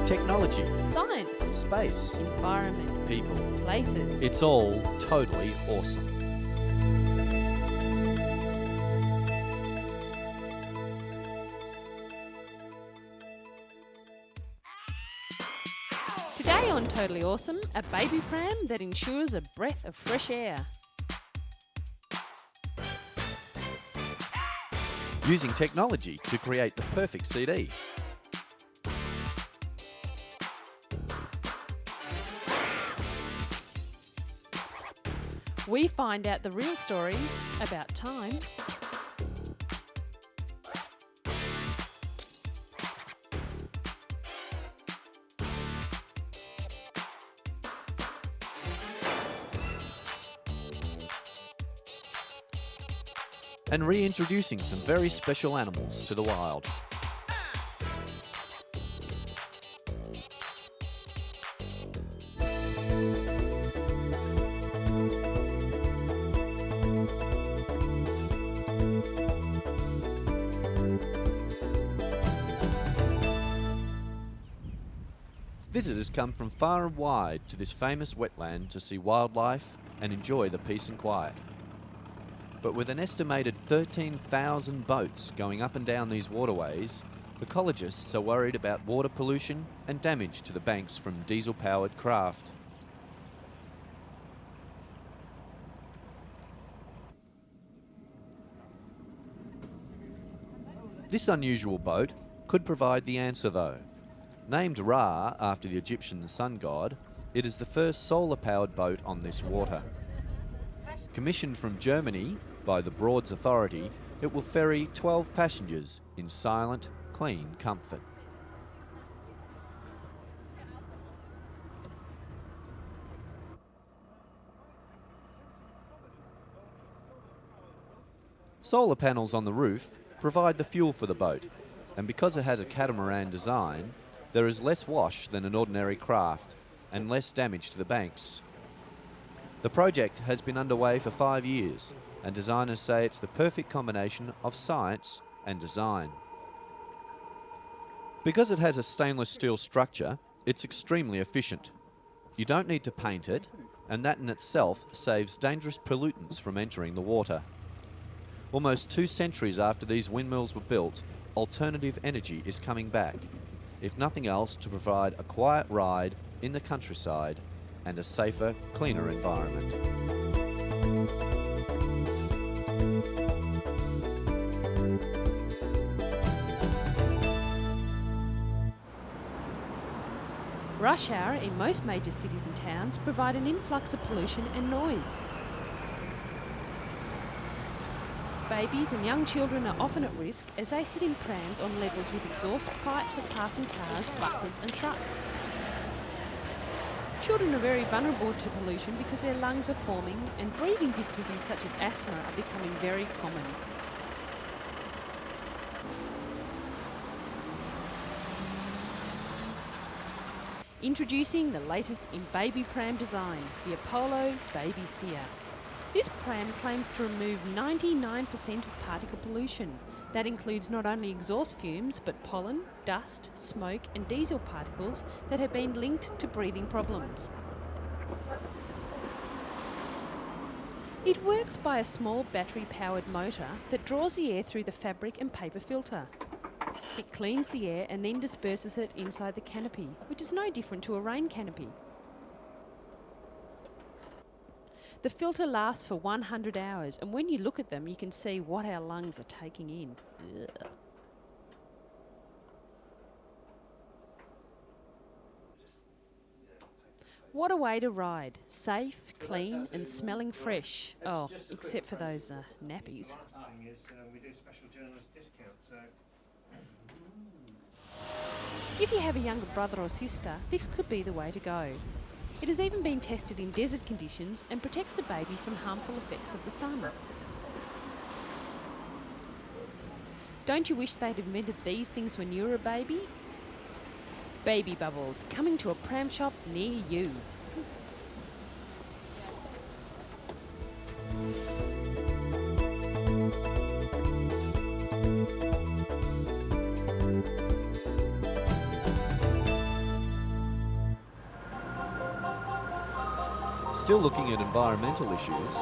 Technology, Science, space, environment, people. places. It's all totally awesome. Today on Totally Awesome, a baby pram that ensures a breath of fresh air. Using technology to create the perfect CD. We find out the real story about time. And reintroducing some very special animals to the wild. Visitors come from far and wide to this famous wetland to see wildlife and enjoy the peace and quiet. But with an estimated 13,000 boats going up and down these waterways, ecologists are worried about water pollution and damage to the banks from diesel-powered craft. This unusual boat could provide the answer though. Named Ra after the Egyptian sun god, it is the first solar-powered boat on this water. Commissioned from Germany by the Broads Authority, it will ferry 12 passengers in silent, clean comfort. Solar panels on the roof provide the fuel for the boat, and because it has a catamaran design, there is less wash than an ordinary craft and less damage to the banks. The project has been underway for 5 years, and designers say it's the perfect combination of science and design. Because it has a stainless steel structure, it's extremely efficient. You don't need to paint it, and that in itself saves dangerous pollutants from entering the water. Almost 2 centuries after these windmills were built, alternative energy is coming back, if nothing else to provide a quiet ride in the countryside and a safer, cleaner environment. Rush hour in most major cities and towns provide an influx of pollution and noise. Babies and young children are often at risk as they sit in prams on levels with exhaust pipes of passing cars, buses and trucks. Children are very vulnerable to pollution because their lungs are forming and breathing difficulties such as asthma are becoming very common. Introducing the latest in baby pram design, the Apollo Baby Sphere. This pram claims to remove 99% of particle pollution. That includes not only exhaust fumes, but pollen, dust, smoke and diesel particles that have been linked to breathing problems. It works by a small battery-powered motor that draws the air through the fabric and paper filter. It cleans the air and then disperses it inside the canopy, which is no different to a rain canopy. The filter lasts for 100 hours, and when you look at them, you can see what our lungs are taking in. Ugh. What a way to ride. Safe, clean, and smelling fresh. Oh, except for those nappies. We do special journalist discounts, so... If you have a younger brother or sister, this could be the way to go. It has even been tested in desert conditions and protects the baby from harmful effects of the sun. Don't you wish they'd invented these things when you were a baby? Baby bubbles, coming to a pram shop near you. Still looking at environmental issues,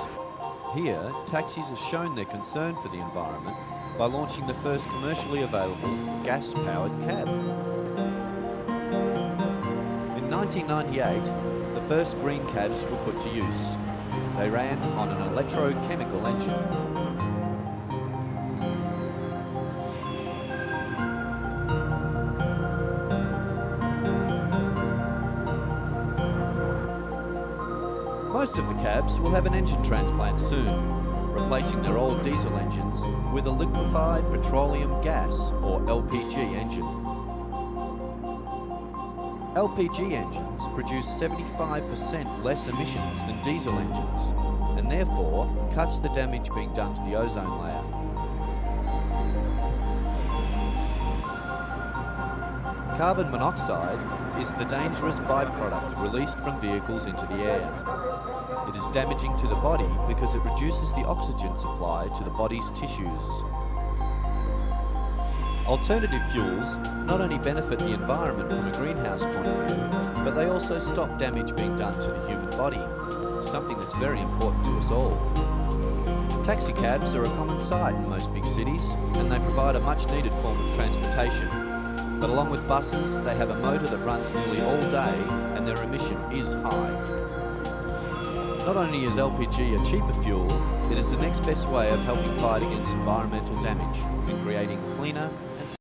here taxis have shown their concern for the environment by launching the first commercially available gas-powered cab. In 1998, the first green cabs were put to use. They ran on an electrochemical engine. Most of the cabs will have an engine transplant soon, replacing their old diesel engines with a liquefied petroleum gas or LPG engine. LPG engines produce 75% less emissions than diesel engines, and therefore cuts the damage being done to the ozone layer. Carbon monoxide is the dangerous byproduct released from vehicles into the air. It is damaging to the body because it reduces the oxygen supply to the body's tissues. Alternative fuels not only benefit the environment from a greenhouse point of view, but they also stop damage being done to the human body, something that's very important to us all. Taxi cabs are a common sight in most big cities, and they provide a much needed form of transportation. But along with buses, they have a motor that runs nearly all day, and their emission is high. Not only is LPG a cheaper fuel, it is the next best way of helping fight against environmental damage and creating cleaner,